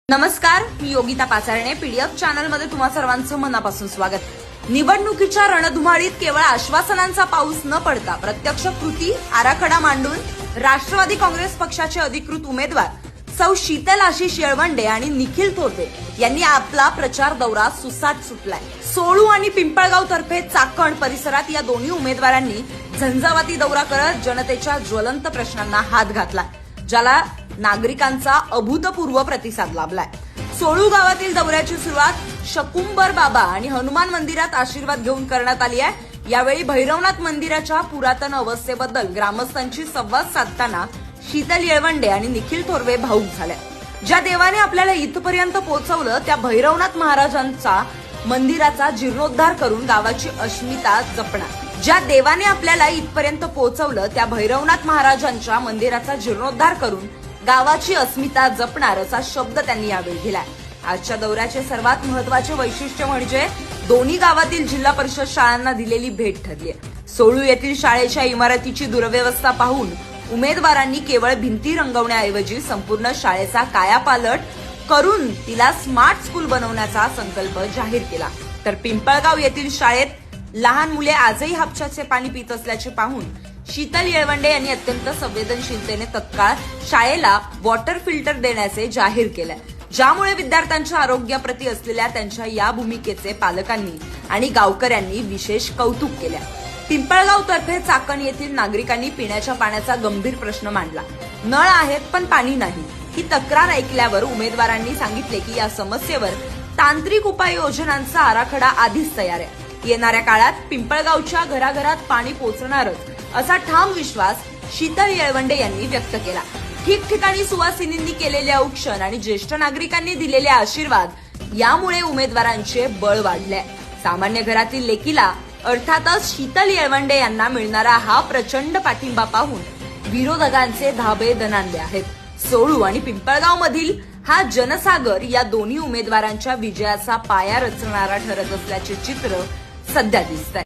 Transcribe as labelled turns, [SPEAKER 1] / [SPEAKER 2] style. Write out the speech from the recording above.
[SPEAKER 1] नमस्कार, मी योगिता पाचारणे. पीडीएफ चॅनलमध्ये तुम्हा सर्वांचं मनापासून स्वागत. निवडणुकीच्या रणधुमाळीत केवळ आश्वासनांचा पाऊस न पडता प्रत्यक्ष कृती आराखडा मांडून राष्ट्रवादी काँग्रेस पक्षाचे अधिकृत उमेदवार सौ शीतल आशिष येळवंडे आणि निखिल थोरवे यांनी आपला प्रचार दौरा सुसाट सुटलाय. सोळू आणि पिंपळगाव तर्फे चाकण परिसरात या दोन्ही उमेदवारांनी झंझावाती दौरा करत जनतेच्या ज्वलंत प्रश्नांना हात घातला, ज्याला नागरिकांचा अभूतपूर्व प्रतिसाद लाभलाय. सोळू गावातील दौऱ्याची सुरुवात शकुंबर बाबा आणि हनुमान मंदिरात आशीर्वाद घेऊन करण्यात आली आहे. यावेळी भैरवनाथ मंदिराच्या पुरातन अवस्थेबद्दल ग्रामस्थांशी संवाद साधताना शीतल येळवंडे आणि निखिल थोरवे भावूक झाले. ज्या देवाने आपल्याला इथपर्यंत पोहोचवलं त्या भैरवनाथ महाराजांचा मंदिराचा जीर्णोद्धार करून गावाची अस्मिता जपणार. ज्या देवाने आपल्याला इथपर्यंत पोहोचवलं त्या भैरवनाथ महाराजांच्या मंदिराचा जीर्णोद्धार करून गावाची अस्मिता जपणार असा शब्द त्यांनी यावेळी दिलाय. आजच्या दौऱ्याचे सर्वात महत्वाचे वैशिष्ट्य म्हणजे दोन्ही गावातील जिल्हा परिषद शाळांना दिलेली भेट ठरली आहे. सोळू येथील शाळेच्या इमारतीची दुरवस्था पाहून उमेदवारांनी केवळ भिंती रंगवण्याऐवजी संपूर्ण शाळेचा कायापालट करून तिला स्मार्ट स्कूल बनवण्याचा संकल्प जाहीर केला. तर पिंपळगाव येथील शाळेत लहान मुले आजही हापशाचे पाणी पित असल्याचे पाहून शीतल येळवंडे यांनी अत्यंत संवेदनशीलतेने तत्काळ शाळेला वॉटर फिल्टर देण्याचे जाहीर केले, ज्यामुळे विद्यार्थ्यांच्या आरोग्याप्रती असलेल्या त्यांच्या या भूमिकेचे पालकांनी आणि गावकऱ्यांनी विशेष कौतुक केले. पिंपळगाव तर्फे चाकण येथील नागरिकांनी पिण्याच्या पाण्याचा गंभीर प्रश्न मांडला. नळ आहेत पण पाणी नाही ही तक्रार ऐकल्यावर उमेदवारांनी सांगितले की या समस्येवर तांत्रिक उपाययोजनांचा आराखडा आधीच तयार आहे. येणाऱ्या काळात पिंपळगावच्या घराघरात पाणी पोहोचणारच असा ठाम विश्वास शीतल येळवंडे यांनी व्यक्त केला. ठिकठिकाणी सुवासिनींनी केलेले औक्षण आणि ज्येष्ठ नागरिकांनी दिलेले आशीर्वाद यामुळे उमेदवारांचे बळ वाढले. सामान्य घरातील लेकीला अर्थातच शीतल येळवंडे यांना मिळणारा हा प्रचंड पाठिंबा पाहून विरोधकांचे धाबे दणाणले आहेत. सोळू आणि पिंपळगाव मधील हा जनसागर या दोन्ही उमेदवारांच्या विजयाचा पाया रचणारा ठरत असल्याचे चित्र सध्या दिसत आहे.